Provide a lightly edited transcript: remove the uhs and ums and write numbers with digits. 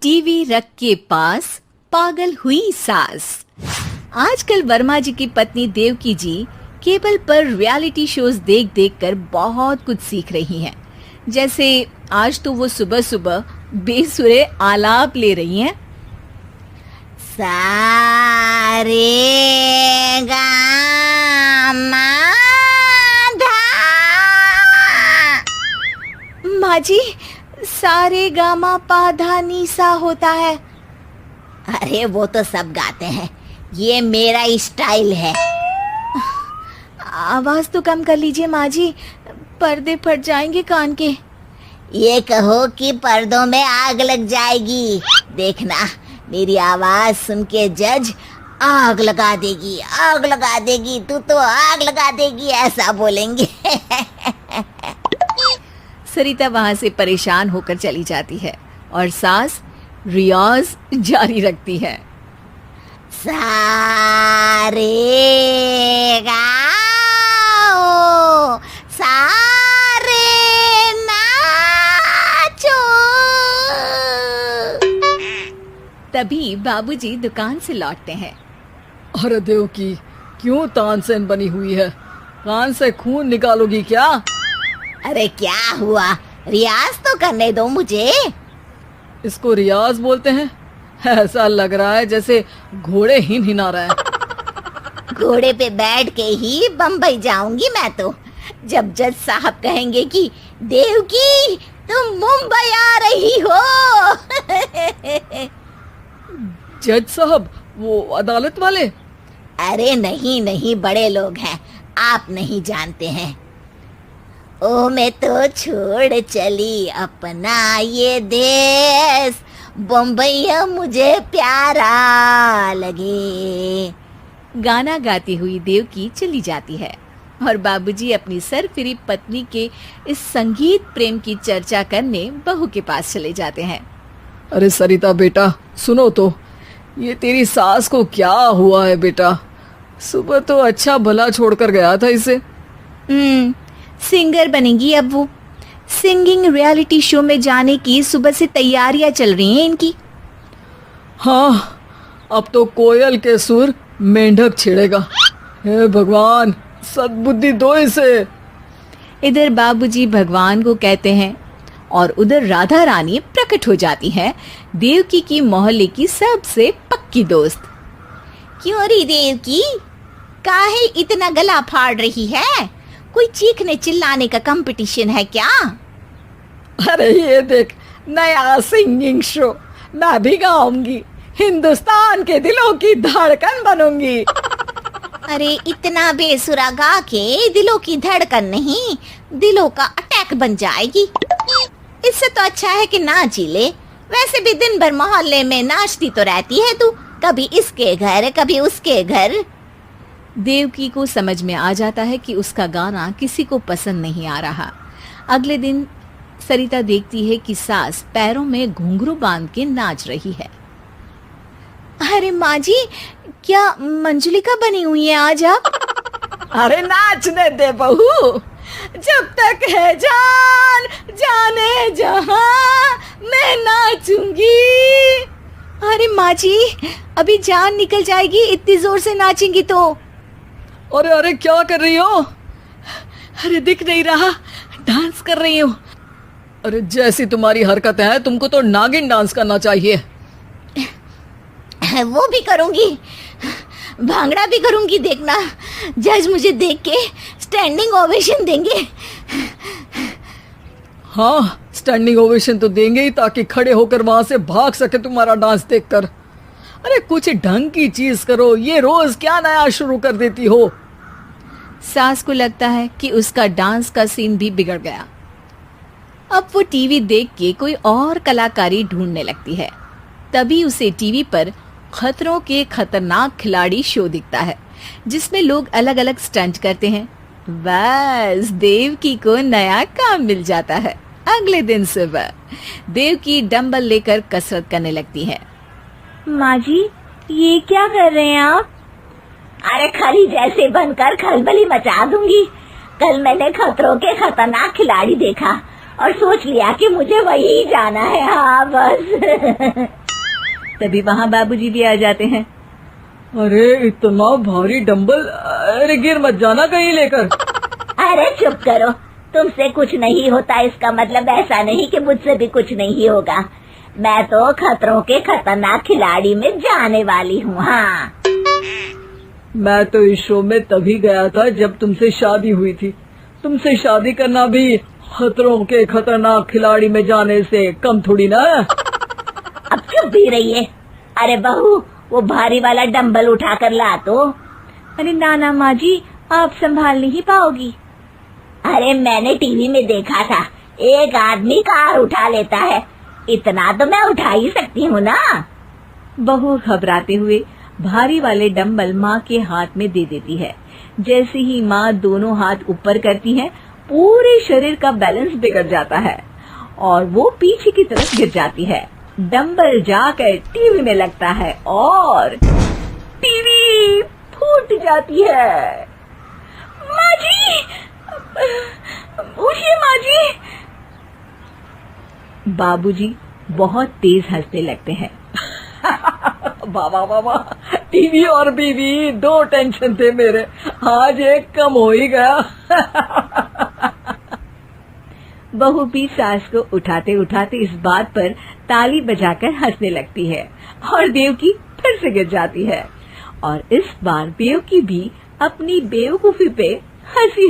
TV रख के पास पागल हुई सास। आजकल वर्मा जी की पत्नी देवकी जी केबल पर रियलिटी शोज देख देख कर बहुत कुछ सीख रही हैं। जैसे आज तो वो सुबह सुबह बेसुरे आलाप ले रही हैं। सारे गामा धा। माँ जी, सारे गामा पाधा नीसा होता है। अरे वो तो सब गाते हैं, ये मेरा स्टाइल है। आवाज तो कम कर लीजिए माँ जी, पर्दे फट जाएंगे कान के। ये कहो कि पर्दों में आग लग जाएगी। देखना, मेरी आवाज सुन के जज आग लगा देगी, आग लगा देगी, तू तो आग लगा देगी, ऐसा बोलेंगे। सरिता वहां से परेशान होकर चली जाती है और सास रियाज जारी रखती है। सारे गाओ, सारे नाचो। तभी बाबूजी दुकान से लौटते हैं। अरे देवकी, क्यों तानसेन बनी हुई है? कान से खून निकालोगी क्या? अरे क्या हुआ, रियाज तो करने दो मुझे। इसको रियाज बोलते हैं? ऐसा लग रहा है जैसे घोड़े हिना रहा है। घोड़े पे बैठ के ही बम्बई जाऊंगी मैं तो, जब जज साहब कहेंगे कि देवकी तुम मुंबई आ रही हो। जज साहब, वो अदालत वाले? अरे नहीं नहीं, बड़े लोग हैं, आप नहीं जानते हैं। ओ मैं तो छोड़ चली अपना ये देश, बम्बई मुझे प्यारा लगे। गाना गाती हुई देवकी चली जाती है और बाबूजी अपनी सरफिरी पत्नी के इस संगीत प्रेम की चर्चा करने बहू के पास चले जाते हैं। अरे सरिता बेटा, सुनो तो, ये तेरी सास को क्या हुआ है बेटा? सुबह तो अच्छा भला छोड़कर गया था इसे। सिंगर बनेगी अब वो। सिंगिंग रियलिटी शो में जाने की सुबह से तैयारियां चल रही हैं इनकी। हाँ, अब तो कोयल के सुर मेंढक छेड़ेगा। हे भगवान, सद्बुद्धि दो इसे। इधर बाबूजी भगवान को कहते हैं और उधर राधा रानी प्रकट हो जाती है, देवकी की मोहल्ले की सबसे पक्की दोस्त। क्यों री देवकी, काहे इतना गला फाड़ रही है? कोई चीखने चिल्लाने का कंपटीशन है क्या? अरे ये देख, नया सिंगिंग शो, मैं भी गाऊंगी, हिंदुस्तान के दिलों की धड़कन बनूंगी। अरे इतना बेसुरा गा के दिलों की धड़कन नहीं, दिलों का अटैक बन जाएगी। इससे तो अच्छा है कि नाच ही ले। वैसे भी दिन भर मोहल्ले में नाचती तो रहती है तू, कभी इसके घर कभी उसके घर। देवकी को समझ में आ जाता है कि उसका गाना किसी को पसंद नहीं आ रहा। अगले दिन सरिता देखती है कि सास पैरों में घुंघरू बांध के नाच रही है। अरे माँ जी, क्या मंजुलिका बनी हुई है आज आप? अरे नाचने दे बहू, जब तक है जान जाने जहां मैं नाचूंगी। अरे माँ जी, अभी जान निकल जाएगी इतनी जोर से नाचेंगी तो। अरे अरे, क्या कर रही हो? अरे दिख नहीं रहा, डांस कर रही हूँ। अरे जैसी तुम्हारी हरकतें हैं, तुमको तो नागिन डांस करना चाहिए। वो भी करूंगी, भांगड़ा भी करूंगी। देखना, जज मुझे देख के स्टैंडिंग ओवेशन देंगे। हाँ, स्टैंडिंग ओवेशन तो देंगे ही, ताकि खड़े होकर वहां से भाग सके तुम्हारा डांस देखकर। अरे कुछ ढंग की चीज करो, ये रोज क्या नया शुरू कर देती हो? सास को लगता है कि उसका डांस का सीन भी बिगड़ गया। अब वो टीवी देख के कोई और कलाकारी ढूंढने लगती है। तभी उसे टीवी पर खतरों के खतरनाक खिलाड़ी शो दिखता है, जिसमें लोग अलग अलग स्टंट करते हैं। बस देवकी को नया काम मिल जाता है। अगले दिन सुबह देवकी डंबल लेकर कसरत करने लगती है। माँ जी, ये क्या कर रहे हैं आप? अरे खली जैसे बनकर खलबली मचा दूंगी। कल मैंने खतरों के खतरनाक खिलाड़ी देखा, और सोच लिया कि मुझे वही जाना है। हाँ बस। तभी वहाँ बाबूजी भी आ जाते हैं। अरे इतना भारी डंबल, अरे गिर मत जाना कहीं लेकर। अरे चुप करो, तुमसे कुछ नहीं होता इसका मतलब ऐसा नहीं कि मुझसे भी कुछ नहीं होगा। मैं तो खतरों के खतरनाक खिलाड़ी में जाने वाली हूँ। हाँ, मैं तो इस शो में तभी गया था जब तुमसे शादी हुई थी। तुमसे शादी करना भी खतरों के खतरनाक खिलाड़ी में जाने से कम थोड़ी ना। अब चुप भी रहिए। अरे बहू, वो भारी वाला डंबल उठा कर ला तो। अरे नाना माँ जी, आप संभाल नहीं पाओगी। अरे मैंने टीवी में देखा था, एक आदमी कार उठा लेता है, इतना तो मैं उठा ही सकती हूँ ना। बहू घबराते हुए भारी वाले डंबल माँ के हाथ में दे देती है। जैसे ही माँ दोनों हाथ ऊपर करती है, पूरे शरीर का बैलेंस बिगड़ जाता है और वो पीछे की तरफ गिर जाती है। डंबल जाकर टीवी में लगता है और टीवी फूट जाती है। माँ जी, उठिए माँ जी। बाबूजी बहुत तेज हंसने लगते हैं। बाबा बाबा, टीवी और बीवी दो टेंशन थे मेरे, आज एक कम हो ही गया। बहू भी सास को उठाते उठाते इस बात पर ताली बजाकर हंसने लगती है और देवकी फिर से गिर जाती है और इस बार देवकी भी अपनी बेवकूफी पे हंसी